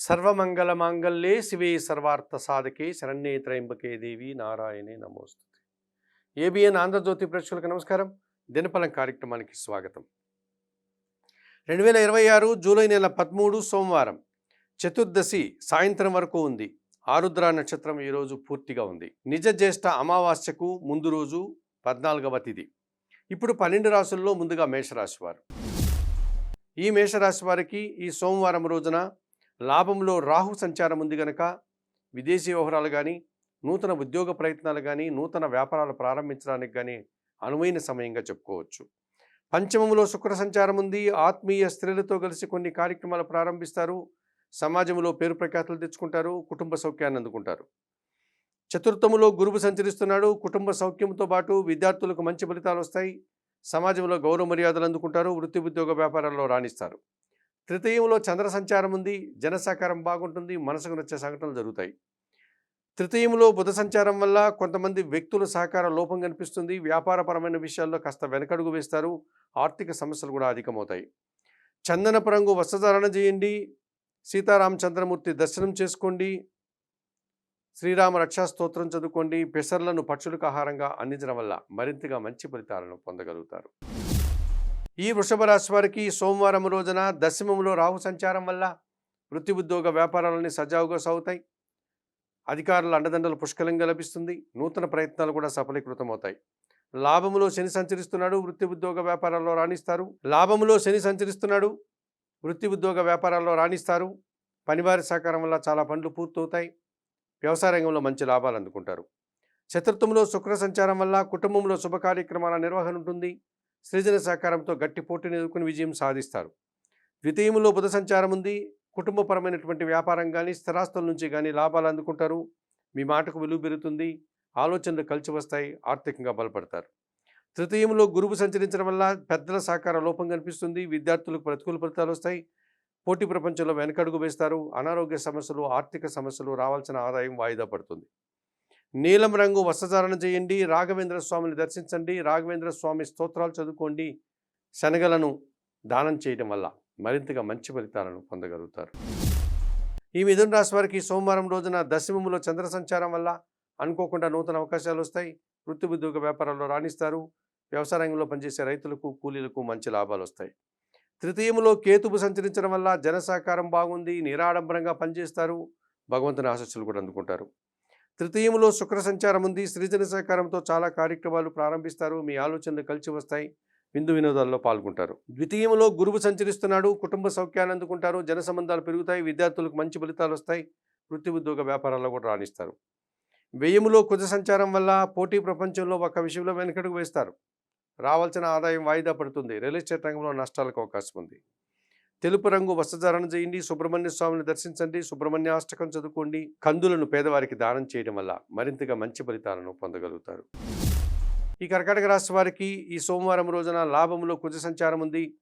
సర్వమంగళమాంగళ్యే శివే సర్వార్థ సాధకే శరణ్యే త్రయంబకే దేవి నారాయణే నమోస్తుతే. ఏబిఎన్ ఆంధ్రజ్యోతి ప్రేక్షకులకు నమస్కారం. దినఫలం కార్యక్రమానికి స్వాగతం. 2026 జూలై నెల 13 సోమవారం చతుర్దశి సాయంత్రం వరకు ఉంది. ఆరుద్ర నక్షత్రం ఈరోజు పూర్తిగా ఉంది. నిజ జ్యేష్ఠ అమావాస్యకు ముందు రోజు 14వ తిథి. ఇప్పుడు 12 రాశుల్లో ముందుగా మేషరాశి వారు. ఈ మేషరాశి వారికి ఈ సోమవారం రోజున లాభంలో రాహు సంచారం ఉంది కనుక విదేశీ వ్యవహారాలు కానీ, నూతన ఉద్యోగ ప్రయత్నాలు కానీ, నూతన వ్యాపారాలు ప్రారంభించడానికి కానీ అనువైన సమయంగా చెప్పుకోవచ్చు. పంచమంలో శుక్ర సంచారం ఉంది. ఆత్మీయ స్త్రీలతో కలిసి కొన్ని కార్యక్రమాలు ప్రారంభిస్తారు. సమాజంలో పేరు ప్రఖ్యాతులు తెచ్చుకుంటారు. కుటుంబ సౌఖ్యాన్ని అందుకుంటారు. చతుర్థములో గురువు సంచరిస్తున్నాడు. కుటుంబ సౌఖ్యంతో పాటు విద్యార్థులకు మంచి ఫలితాలు వస్తాయి. సమాజంలో గౌరవ మర్యాదలు అందుకుంటారు. వృత్తి ఉద్యోగ వ్యాపారాల్లో రాణిస్తారు. తృతీయంలో చంద్ర సంచారం ఉంది. జన సహకారం బాగుంటుంది. మనసుకు నచ్చే సంఘటనలు జరుగుతాయి. తృతీయంలో బుధ సంచారం వల్ల కొంతమంది వ్యక్తుల సహకార లోపం కనిపిస్తుంది. వ్యాపారపరమైన విషయాల్లో కాస్త వెనకడుగు వేస్తారు. ఆర్థిక సమస్యలు కూడా అధికమవుతాయి. చందనపు రంగు వస్త్రధారణ చేయండి. సీతారామచంద్రమూర్తి దర్శనం చేసుకోండి. శ్రీరామ రక్షా స్తోత్రం చదువుకోండి. పెసర్లను పక్షులకు ఆహారంగా అందించడం వల్ల మరింతగా మంచి ఫలితాలను పొందగలుగుతారు. ఈ వృషభ రాశి వారికి సోమవారం రోజున దశమంలో రాహు సంచారం వల్ల వృత్తి ఉద్యోగ వ్యాపారాలన్నీ సజావుగా సాగుతాయి. అధికారుల అండదండలు పుష్కలంగా లభిస్తుంది. నూతన ప్రయత్నాలు కూడా సఫలీకృతమవుతాయి. లాభములో శని సంచరిస్తున్నాడు. వృత్తి ఉద్యోగ వ్యాపారాల్లో రాణిస్తారు. వృత్తి ఉద్యోగ వ్యాపారాల్లో రాణిస్తారు. పనివారి సహకారం వల్ల చాలా పనులు పూర్తవుతాయి. వ్యవసాయ రంగంలో మంచి లాభాలు అందుకుంటారు. చతుర్థంలో శుక్ర సంచారం వల్ల కుటుంబంలో శుభ కార్యక్రమాల నిర్వహణ ఉంటుంది. సృజన సహకారంతో గట్టి పోటీని ఎదుర్కొని విజయం సాధిస్తారు. ద్వితీయంలో బుధ సంచారం ఉంది. కుటుంబపరమైనటువంటి వ్యాపారం కానీ, స్థిరాస్తుల నుంచి కానీ లాభాలు అందుకుంటారు. మీ మాటకు విలువ పెరుగుతుంది. ఆలోచనలు కలిసి వస్తాయి. ఆర్థికంగా బలపడతారు. తృతీయంలో గురువు సంచరించడం వల్ల పెద్దల సహకార లోపం కనిపిస్తుంది. విద్యార్థులకు ప్రతికూల ఫలితాలు వస్తాయి. పోటీ ప్రపంచంలో వెనకడుగు వేస్తారు. అనారోగ్య సమస్యలు, ఆర్థిక సమస్యలు, రావాల్సిన ఆదాయం వాయిదా పడుతుంది. నీలం రంగు వస్త్రధారణ చేయండి. రాఘవేంద్ర స్వామిని దర్శించండి. రాఘవేంద్ర స్వామి స్తోత్రాలు చదువుకోండి. శనగలను దానం చేయడం వల్ల మరింతగా మంచి ఫలితాలను పొందగలుగుతారు. ఈ మిథున రాశి వారికి సోమవారం రోజున దశమంలో చంద్ర సంచారం వల్ల అనుకోకుండా నూతన అవకాశాలు వస్తాయి. వృత్తి ఉద్యోగ వ్యాపారాల్లో రాణిస్తారు. వ్యవసాయ రంగంలో పనిచేసే రైతులకు, కూలీలకు మంచి లాభాలు వస్తాయి. తృతీయంలో కేతువు సంచరించడం వల్ల జన సహకారం బాగుంది. నిరాడంబరంగా పనిచేస్తారు. భగవంతుని ఆశీస్సులు కూడా అందుకుంటారు. తృతీయంలో శుక్ర సంచారం ఉంది. సృజన సహకారంతో చాలా కార్యక్రమాలు ప్రారంభిస్తారు. మీ ఆలోచనలు కలిసి వస్తాయి. విందు వినోదాల్లో పాల్గొంటారు. ద్వితీయంలో గురువు సంచరిస్తున్నాడు. కుటుంబ సౌఖ్యాన్ని అందుకుంటారు. జన సంబంధాలు పెరుగుతాయి. విద్యార్థులకు మంచి ఫలితాలు వస్తాయి. వృత్తి ఉద్యోగ వ్యాపారాల్లో కూడా రాణిస్తారు. వ్యయములో కుజ సంచారం వల్ల పోటీ ప్రపంచంలో ఒక విషయంలో వెనకడుగు వేస్తారు. రావాల్సిన ఆదాయం వాయిదా పడుతుంది. రియల్ ఎస్టేట్ రంగంలో నష్టాలకు అవకాశం ఉంది. తెలుపు రంగు వస్త్రధారణ చేయండి. సుబ్రహ్మణ్య స్వామిని దర్శించండి. సుబ్రహ్మణ్యాష్టకం చదువుకోండి. కందులను పేదవారికి దానం చేయడం వల్ల మరింతగా మంచి ఫలితాలను పొందగలుగుతారు. ఈ కర్కాటక రాశి వారికి ఈ సోమవారం రోజున లాభంలో కుజ సంచారం ఉంది.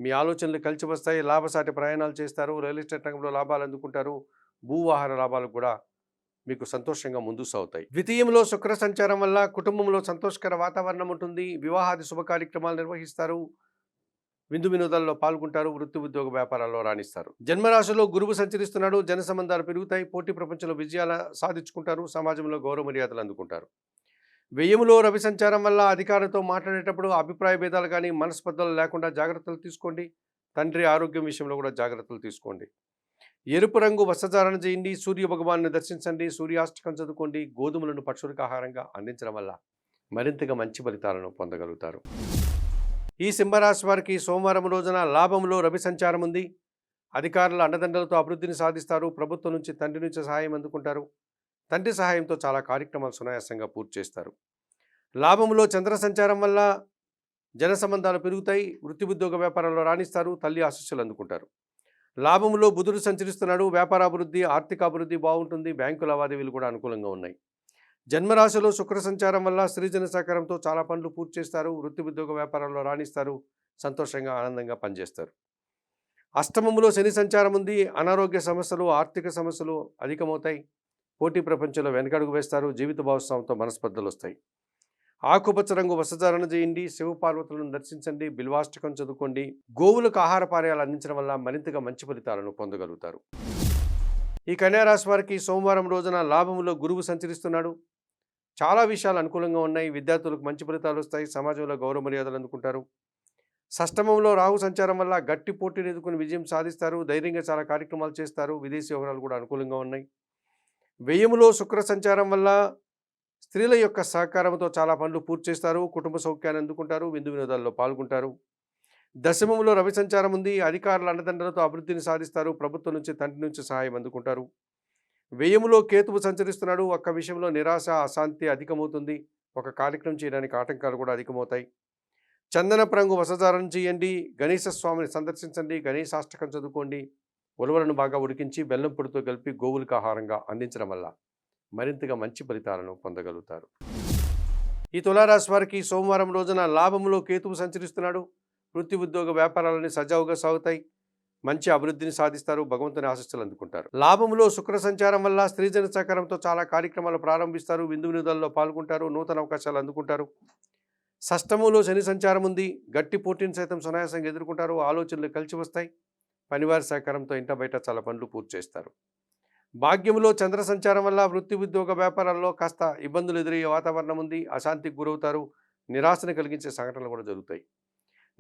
మీ ఆలోచనలు కలిసి వస్తాయి. లాభసాటి ప్రయాణాలు చేస్తారు. రియల్ ఎస్టేట్ రంగంలో లాభాలు అందుకుంటారు. భూవాహన లాభాలు కూడా మీకు సంతోషంగా ముందుకు సాగుతాయి. ద్వితీయంలో శుక్ర సంచారం వల్ల కుటుంబంలో సంతోషకర వాతావరణం ఉంటుంది. వివాహాది శుభ కార్యక్రమాలు నిర్వహిస్తారు. విందు వినోదాల్లో పాల్గొంటారు. వృత్తి ఉద్యోగ వ్యాపారాల్లో రాణిస్తారు. జన్మరాశిలో గురువు సంచరిస్తున్నాడు. జన సంబంధాలు పెరుగుతాయి. పోటీ ప్రపంచంలో విజయాలు సాధించుకుంటారు. సమాజంలో గౌరవ మర్యాదలు అందుకుంటారు. వ్యయములో రవి సంచారం వల్ల అధికారులతో మాట్లాడేటప్పుడు అభిప్రాయ భేదాలు కానీ, మనస్పర్ధలు లేకుండా జాగ్రత్తలు తీసుకోండి. తండ్రి ఆరోగ్యం విషయంలో కూడా జాగ్రత్తలు తీసుకోండి. ఎరుపు రంగు వస్త్రధారణ చేయండి. సూర్య భగవాన్ని దర్శించండి. సూర్యాష్టకం చదువుకోండి. గోధుమలను పక్షులకు ఆహారంగా అందించడం వల్ల మరింతగా మంచి ఫలితాలను పొందగలుగుతారు. ఈ సింహరాశి వారికి సోమవారం రోజున లాభంలో రవి సంచారం ఉంది. అధికారుల అండదండలతో అభివృద్ధిని సాధిస్తారు. ప్రభుత్వం నుంచి, తండ్రి నుంచి సహాయం అందుకుంటారు. తండ్రి సహాయంతో చాలా కార్యక్రమాలు సునాయాసంగా పూర్తి చేస్తారు. లాభంలో చంద్ర సంచారం వల్ల జన సంబంధాలు పెరుగుతాయి. వృత్తి ఉద్యోగ వ్యాపారాల్లో రాణిస్తారు. తల్లి ఆశీస్సులు అందుకుంటారు. లాభంలో బుధుడు సంచరిస్తున్నాడు. వ్యాపార అభివృద్ధి, ఆర్థిక అభివృద్ధి బాగుంటుంది. బ్యాంకు లావాదేవీలు కూడా అనుకూలంగా ఉన్నాయి. జన్మరాశిలో శుక్ర సంచారం వల్ల సృజన సహకారంతో చాలా పనులు పూర్తి చేస్తారు. వృత్తి ఉద్యోగ వ్యాపారాల్లో రాణిస్తారు. సంతోషంగా, ఆనందంగా పనిచేస్తారు. అష్టమంలో శని సంచారం ఉంది. అనారోగ్య సమస్యలు, ఆర్థిక సమస్యలు అధికమవుతాయి. పోటీ ప్రపంచంలో వెనకడుగు వేస్తారు. జీవిత భాగస్వామితో మనస్పర్ధలు వస్తాయి. ఆకుపచ్చ రంగు వస్త్రధారణ చేయండి. శివపార్వతులను దర్శించండి. బిల్వాష్టకం చదువుకోండి. గోవులకు ఆహార పానీయాలు అందించడం వల్ల మరింతగా మంచి ఫలితాలను పొందగలుగుతారు. ఈ కన్యా రాశి వారికి సోమవారం రోజున లాభంలో గురువు సంచరిస్తున్నాడు. చాలా విషయాలు అనుకూలంగా ఉన్నాయి. విద్యార్థులకు మంచి ఫలితాలు వస్తాయి. సమాజంలో గౌరవ మర్యాదలు అందుకుంటారు. షష్టమంలో రాహు సంచారం వల్ల గట్టి పోటీని ఎదుర్కొని విజయం సాధిస్తారు. ధైర్యంగా చాలా కార్యక్రమాలు చేస్తారు. విదేశీ వ్యవహారాలు కూడా అనుకూలంగా ఉన్నాయి. వ్యయములో శుక్ర సంచారం వల్ల స్త్రీల యొక్క సహకారంతో చాలా పనులు పూర్తి చేస్తారు. కుటుంబ సౌఖ్యాన్ని అందుకుంటారు. విందు వినోదాల్లో పాల్గొంటారు. దశమంలో రవి సంచారం ఉంది. అధికారుల అండదండలతో అభివృద్ధిని సాధిస్తారు. ప్రభుత్వం నుంచి తండ్రి నుంచి సహాయం అందుకుంటారు. వ్యయములో కేతువు సంచరిస్తున్నాడు. ఒక్క విషయంలో నిరాశ అశాంతి అధికమవుతుంది. ఒక కార్యక్రమం చేయడానికి ఆటంకాలు కూడా అధికమవుతాయి. చందనపు రంగు వసధారణ చేయండి. గణేశ స్వామిని సందర్శించండి. గణేశాష్టకం చదువుకోండి. ఉలవలను బాగా ఉడికించి బెల్లం పొడితో కలిపి గోవులకు ఆహారంగా అందించడం వల్ల మరింతగా మంచి ఫలితాలను పొందగలుగుతారు. ఈ తులారాశి వారికి సోమవారం రోజున లాభంలో కేతువు సంచరిస్తున్నాడు. వృత్తి ఉద్యోగ వ్యాపారాలన్నీ సజావుగా సాగుతాయి. మంచి అభివృద్ధిని సాధిస్తారు. భగవంతుని ఆశీస్సులు అందుకుంటారు. లాభంలో శుక్ర సంచారం వల్ల స్త్రీజన సహకారంతో చాలా కార్యక్రమాలు ప్రారంభిస్తారు. విందు వినోదాల్లో పాల్గొంటారు. నూతన అవకాశాలు అందుకుంటారు. షష్టమంలో శని సంచారం ఉంది. గట్టి పోటీని సైతం సునాయాసంగా ఎదుర్కొంటారు. ఆలోచనలు కలిసి వస్తాయి. పనివారి సహకారంతో ఇంట బయట చాలా పనులు పూర్తి చేస్తారు. భాగ్యంలో చంద్ర సంచారం వల్ల వృత్తి ఉద్యోగ వ్యాపారాల్లో కాస్త ఇబ్బందులు ఎదురయ్యే వాతావరణం ఉంది. అశాంతికి గురవుతారు. నిరాశను కలిగించే సంఘటనలు కూడా జరుగుతాయి.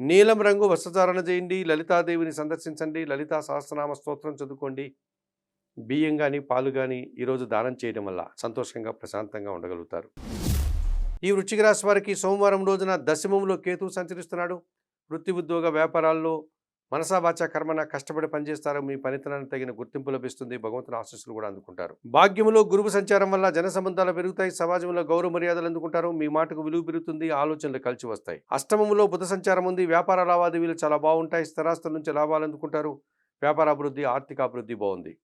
నీలం రంగు వస్త్రధారణ చేయండి. లలితాదేవిని సందర్శించండి. లలితా సహస్రనామ స్తోత్రం చదువుకోండి. బియ్యం కానీ పాలు కానీ ఈరోజు దానం చేయడం వల్ల సంతోషంగా ప్రశాంతంగా ఉండగలుగుతారు. ఈ వృశ్చిక రాశి వారికి సోమవారం రోజున దశమంలో కేతువు సంచరిస్తున్నాడు. వృత్తి ఉద్యోగ వ్యాపారాల్లో మనసా వాచా కర్మన కష్టపడి పనిచేస్తారు. మీ పనితనానికి తగిన గుర్తింపు లభిస్తుంది. భగవంతుని ఆశీస్సులు కూడా అందుకుంటారు. భాగ్యములో గురువు సంచారం వల్ల జన సంబంధాలు పెరుగుతాయి. సమాజంలో గౌరవ మర్యాదలు అందుకుంటారు. మీ మాటకు విలువ పెరుగుతుంది. ఆలోచనలు కలిసి వస్తాయి. అష్టమంలో బుధ సంచారం ఉంది. వ్యాపార లావాదేవీలు చాలా బాగుంటాయి. స్థిరాస్తుల నుంచి లాభాలు అందుకుంటారు. వ్యాపార అభివృద్ధి ఆర్థిక అభివృద్ధి బాగుంది.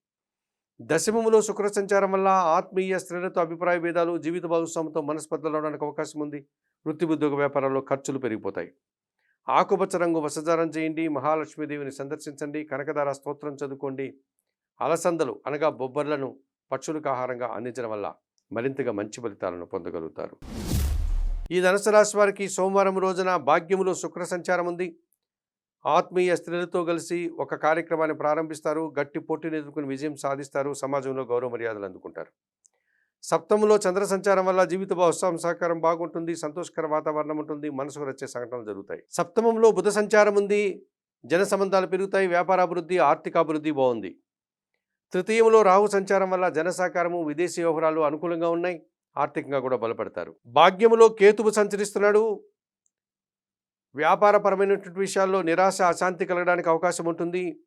దశమములో శుక్ర సంచారం వల్ల ఆత్మీయ స్త్రీలతో అభిప్రాయ భేదాలు, జీవిత భాగస్వామితో మనస్పర్ధలు అవడానికి అవకాశం ఉంది. వృత్తి ఉద్యోగ వ్యాపారాల్లో ఖర్చులు పెరిగిపోతాయి. ఆకుపచ్చ రంగు వస్త్రధారణ చేయండి. మహాలక్ష్మీదేవిని సందర్శించండి. కనకదార స్తోత్రం చదువుకోండి. అలసందలు అనగా బొబ్బర్లను పక్షులకు ఆహారంగా అందించడం వల్ల మరింతగా మంచి ఫలితాలను పొందగలుగుతారు. ఈ ధనుసు రాశి వారికి సోమవారం రోజున భాగ్యములో శుక్ర సంచారం ఉంది. ఆత్మీయ స్త్రీలతో కలిసి ఒక కార్యక్రమాన్ని ప్రారంభిస్తారు. గట్టి పోటీని ఎదుర్కొని విజయం సాధిస్తారు. సమాజంలో గౌరవ మర్యాదలు అందుకుంటారు. సప్తములో చంద్ర సంచారం వల్ల జీవిత భాగస్వామి సహకారం బాగుంటుంది. సంతోషకర వాతావరణం ఉంటుంది. మనసుకు నచ్చే సంఘటనలు జరుగుతాయి. సప్తమంలో బుధ సంచారం ఉంది. జన సంబంధాలు పెరుగుతాయి. వ్యాపార అభివృద్ధి ఆర్థిక అభివృద్ధి బాగుంది. తృతీయంలో రాహు సంచారం వల్ల జన సహకారము, విదేశీ వ్యవహారాలు అనుకూలంగా ఉన్నాయి. ఆర్థికంగా కూడా బలపడతారు. భాగ్యములో కేతువు సంచరిస్తున్నాడు. వ్యాపారపరమైనటువంటి విషయాల్లో నిరాశ అశాంతి కలగడానికి అవకాశం ఉంటుంది.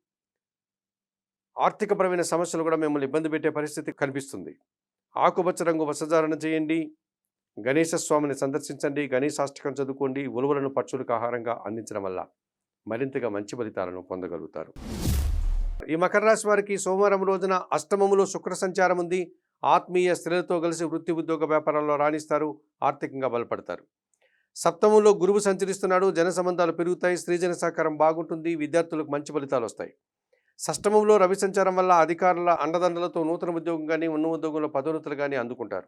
ఆర్థికపరమైన సమస్యలు కూడా మిమ్మల్ని ఇబ్బంది పెట్టే పరిస్థితి కనిపిస్తుంది. ఆకుపచ్చ రంగు వస్త్రధారణ చేయండి. గణేశ స్వామిని సందర్శించండి. గణేశాష్టకం చదువుకోండి. ఉలువలను పక్షులకు ఆహారంగా అందించడం వల్ల మరింతగా మంచి ఫలితాలను పొందగలుగుతారు. ఈ మకర రాశి వారికి సోమవారం రోజున అష్టమములో శుక్ర సంచారం ఉంది. ఆత్మీయ స్త్రీలతో కలిసి వృత్తి ఉద్యోగ వ్యాపారాల్లో రాణిస్తారు. ఆర్థికంగా బలపడతారు. సప్తమంలో గురువు సంచరిస్తున్నాడు. జన సంబంధాలు పెరుగుతాయి. స్త్రీజన సహకారం బాగుంటుంది. విద్యార్థులకు మంచి ఫలితాలు వస్తాయి. షష్టమంలో రవి సంచారం వల్ల అధికారుల అండదండలతో నూతన ఉద్యోగం కానీ ఉన్న ఉద్యోగంలో పదోన్నతులు కానీ అందుకుంటారు.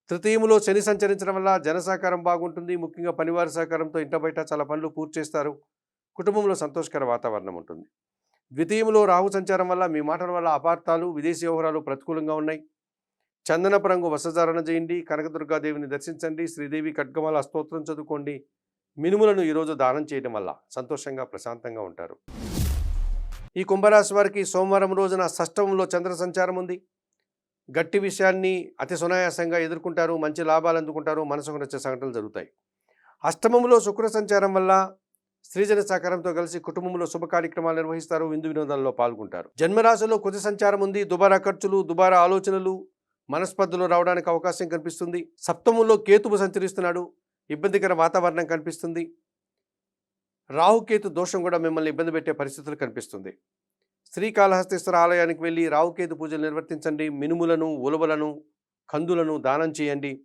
తృతీయంలో శని సంచరించడం వల్ల జన సహకారం బాగుంటుంది. ముఖ్యంగా పనివారి సహకారంతో ఇంట బయట చాలా పనులు పూర్తి చేస్తారు. కుటుంబంలో సంతోషకర వాతావరణం ఉంటుంది. ద్వితీయంలో రాహు సంచారం వల్ల మీ మాటల వల్ల అపార్థాలు, విదేశీ వ్యవహారాలు ప్రతికూలంగా ఉన్నాయి. చందనపు రంగు వస్త్రధారణ చేయండి. కనకదుర్గాదేవిని దర్శించండి. శ్రీదేవి ఖడ్గమాల స్తోత్రం చదువుకోండి. మినుములను ఈరోజు దానం చేయడం వల్ల సంతోషంగా ప్రశాంతంగా ఉంటారు. ఈ కుంభరాశి వారికి సోమవారం రోజున షష్టమంలో చంద్ర సంచారం ఉంది. గట్టి విషయాన్ని అతి సునాయాసంగా ఎదుర్కొంటారు. మంచి లాభాలు అందుకుంటారు. మనసుకు నచ్చే సంఘటనలు జరుగుతాయి. అష్టమంలో శుక్ర సంచారం వల్ల స్త్రీజన సహకారంతో కలిసి కుటుంబంలో శుభ కార్యక్రమాలు నిర్వహిస్తారు. విందు వినోదాల్లో పాల్గొంటారు. జన్మరాశిలో కుజ సంచారం ఉంది. దుబారా ఖర్చులు, దుబారా ఆలోచనలు, మనస్పర్ధలు రావడానికి అవకాశం కనిపిస్తుంది. సప్తమంలో కేతువు సంచరిస్తున్నాడు. ఇబ్బందికర వాతావరణం కనిపిస్తుంది. రాహుకేతు దోషం కూడా మిమ్మల్ని ఇబ్బంది పెట్టే పరిస్థితులు కనిపిస్తుంది. శ్రీకాళహస్తీశ్వర ఆలయానికి వెళ్ళి రాహుకేతు పూజలు నిర్వర్తించండి. మినుములను, ఉలవలను, కందులను దానం చేయండి.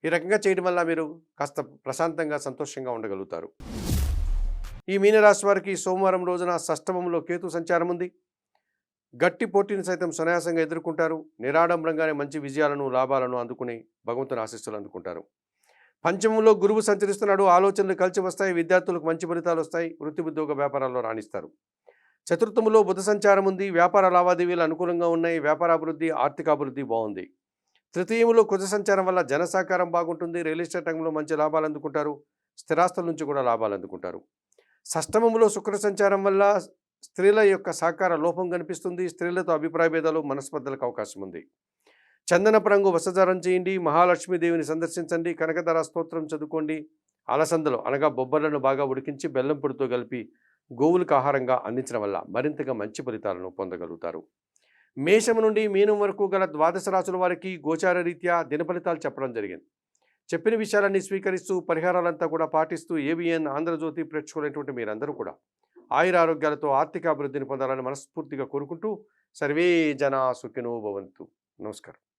ఈ రకంగా చేయడం వల్ల మీరు కాస్త ప్రశాంతంగా సంతోషంగా ఉండగలుగుతారు. ఈ మీనరాశి వారికి సోమవారం రోజున షష్టమంలో కేతు సంచారం ఉంది. గట్టి పోటీని సైతం సునాయాసంగా ఎదుర్కొంటారు. నిరాడంబరంగానే మంచి విజయాలను, లాభాలను అందుకుని భగవంతుని ఆశీస్సులు అందుకుంటారు. పంచమంలో గురువు సంచరిస్తున్నాడు. ఆలోచనలు కలిసి వస్తాయి. విద్యార్థులకు మంచి ఫలితాలు వస్తాయి. వృత్తి ఉద్యోగ వ్యాపారాల్లో రాణిస్తారు. చతుర్థములో బుధ సంచారం ఉంది. వ్యాపార లావాదేవీలు అనుకూలంగా ఉన్నాయి. వ్యాపారాభివృద్ధి, ఆర్థికాభివృద్ధి బాగుంది. తృతీయములో కుజ సంచారం వల్ల జన సహకారం బాగుంటుంది. రియల్ ఎస్టేట్ రంగంలో మంచి లాభాలు అందుకుంటారు. స్థిరాస్తుల నుంచి కూడా లాభాలు అందుకుంటారు. షష్టమములో శుక్ర సంచారం వల్ల స్త్రీల యొక్క సహకార లోపం కనిపిస్తుంది. స్త్రీలతో అభిప్రాయ భేదాలు, మనస్పర్ధలకు అవకాశం ఉంది. చందనపు రంగు వసజారం చేయండి. మహాలక్ష్మీదేవిని సందర్శించండి. కనకధర స్తోత్రం చదువుకోండి. అలసందలు అనగా బొబ్బర్లను బాగా ఉడికించి బెల్లం పొడితో కలిపి గోవులకు ఆహారంగా అందించడం వల్ల మరింతగా మంచి ఫలితాలను పొందగలుగుతారు. మేషం నుండి మీనం వరకు గల ద్వాదశ రాశుల వారికి గోచార రీత్యా దిన ఫలితాలు చెప్పడం జరిగింది. చెప్పిన విషయాలన్నీ స్వీకరిస్తూ పరిహారాలంతా కూడా పాటిస్తూ ఏబిఎన్ ఆంధ్రజ్యోతి ప్రేక్షకులైనటువంటి మీరందరూ కూడా ఆయుర ఆరోగ్యాలతో ఆర్థిక అభివృద్ధిని పొందాలని మనస్ఫూర్తిగా కోరుకుంటూ సర్వే జనా సుఖినో భవంతు. నమస్కారం.